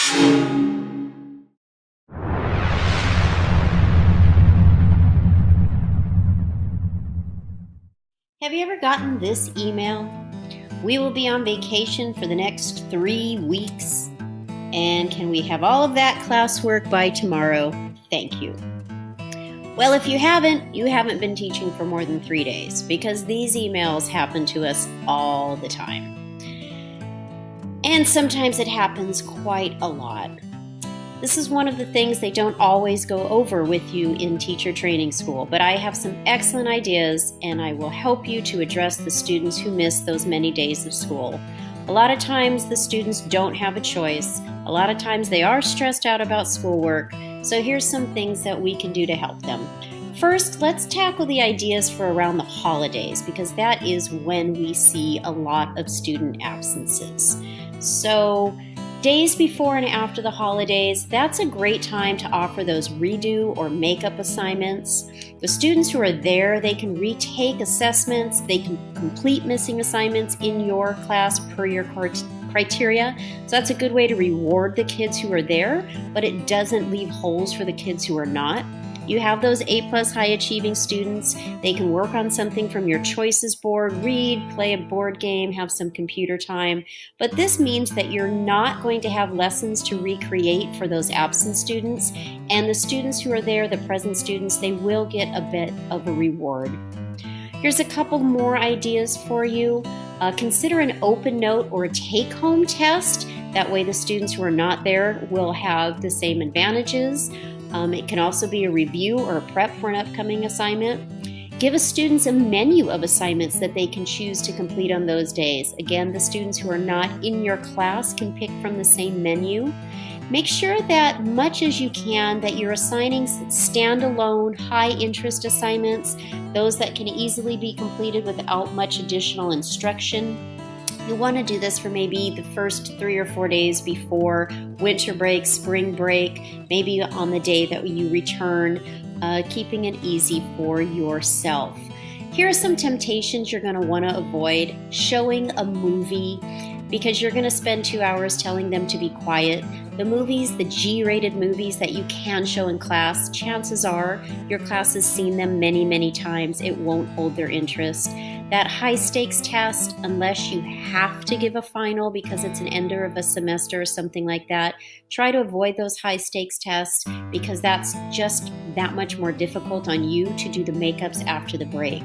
Have you ever gotten this email? We will be on vacation for the next 3 weeks. And can we have all of that classwork by tomorrow? Thank you. Well, if you haven't been teaching for more than 3 days, because these emails happen to us all the time. And sometimes it happens quite a lot. This is one of the things they don't always go over with you in teacher training school, but I have some excellent ideas and I will help you to address the students who miss those many days of school. A lot of times the students don't have a choice. A lot of times they are stressed out about schoolwork. So here's some things that we can do to help them. First, let's tackle the ideas for around the holidays, because that is when we see a lot of student absences. So days before and after the holidays, that's a great time to offer those redo or makeup assignments. The students who are there, they can retake assessments, they can complete missing assignments in your class per your criteria. So that's a good way to reward the kids who are there, but it doesn't leave holes for the kids who are not. You have those A+ high achieving students. They can work on something from your choices board, read, play a board game, have some computer time. But this means that you're not going to have lessons to recreate for those absent students. And the students who are there, the present students, they will get a bit of a reward. Here's a couple more ideas for you. Consider an open note or a take-home test. That way the students who are not there will have the same advantages. It can also be a review or a prep for an upcoming assignment. Give students a menu of assignments that they can choose to complete on those days. Again, the students who are not in your class can pick from the same menu. Make sure that much as you can that you're assigning standalone, high-interest assignments, those that can easily be completed without much additional instruction. You'll want to do this for maybe the first 3 or 4 days before winter break, spring break, maybe on the day that you return, keeping it easy for yourself. Here are some temptations you're going to want to avoid. Showing a movie, because you're going to spend 2 hours telling them to be quiet. The movies, the G-rated movies that you can show in class, chances are your class has seen them many, many times. It won't hold their interest. That high-stakes test, unless you have to give a final because it's an ender of a semester or something like that, try to avoid those high-stakes tests because that's just that much more difficult on you to do the makeups after the break.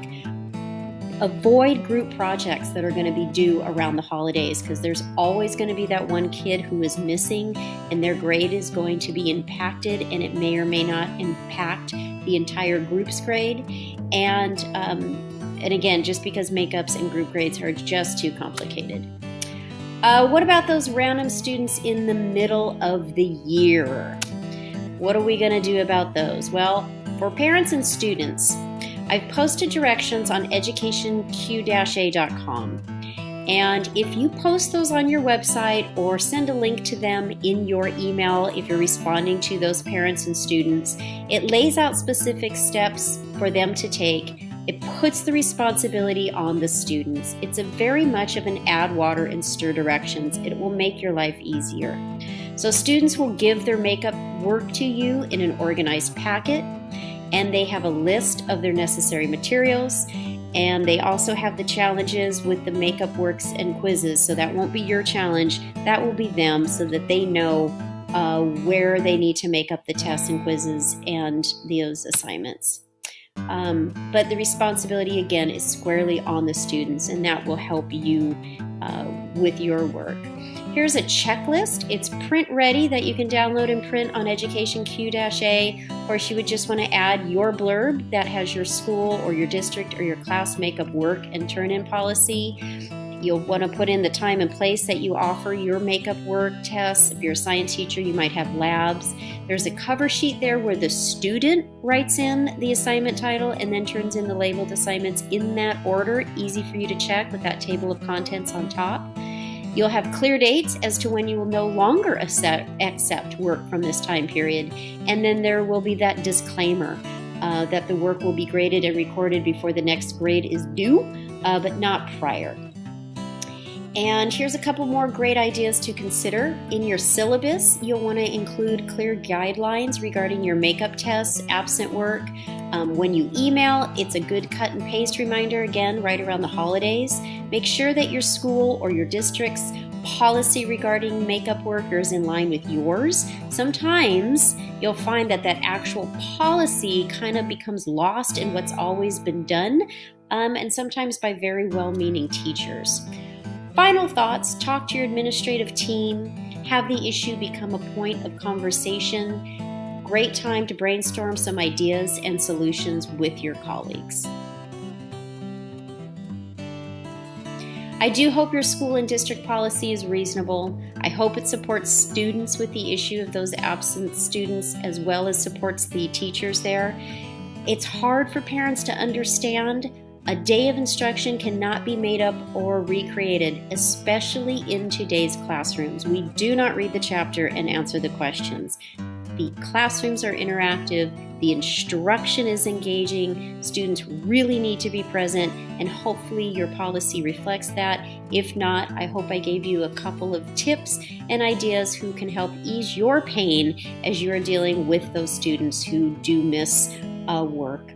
Avoid group projects that are going to be due around the holidays, because there's always going to be that one kid who is missing and their grade is going to be impacted, and it may or may not impact the entire group's grade. And again, just because makeups and group grades are just too complicated. What about those random students in the middle of the year? What are we going to do about those? Well, for parents and students, I've posted directions on educationq-a.com. And if you post those on your website or send a link to them in your email, if you're responding to those parents and students, it lays out specific steps for them to take. It puts the responsibility on the students. It's a very much of an add water and stir directions. It will make your life easier. So students will give their makeup work to you in an organized packet, and they have a list of their necessary materials, and they also have the challenges with the makeup works and quizzes. So that won't be your challenge, that will be them, so that they know where they need to make up the tests and quizzes and those assignments. But the responsibility, again, is squarely on the students, and that will help you with your work. Here's a checklist. It's print ready that you can download and print on educationq-a. Of course, you would just want to add your blurb that has your school or your district or your class makeup work and turn-in policy. You'll want to put in the time and place that you offer your makeup work tests. If you're a science teacher, you might have labs. There's a cover sheet there where the student writes in the assignment title and then turns in the labeled assignments in that order. Easy for you to check with that table of contents on top. You'll have clear dates as to when you will no longer accept work from this time period. And then there will be that disclaimer that the work will be graded and recorded before the next grade is due, but not prior. And here's a couple more great ideas to consider. In your syllabus, you'll want to include clear guidelines regarding your makeup tests, absent work. When you email, it's a good cut and paste reminder, again, right around the holidays. Make sure that your school or your district's policy regarding makeup work is in line with yours. Sometimes you'll find that actual policy kind of becomes lost in what's always been done, and sometimes by very well-meaning teachers. Final thoughts: talk to your administrative team, have the issue become a point of conversation. Great time to brainstorm some ideas and solutions with your colleagues. I do hope your school and district policy is reasonable. I hope it supports students with the issue of those absent students as well as supports the teachers there. It's hard for parents to understand. A day of instruction cannot be made up or recreated, especially in today's classrooms. We do not read the chapter and answer the questions. The classrooms are interactive, the instruction is engaging, students really need to be present, and hopefully your policy reflects that. If not, I hope I gave you a couple of tips and ideas who can help ease your pain as you're dealing with those students who do miss work.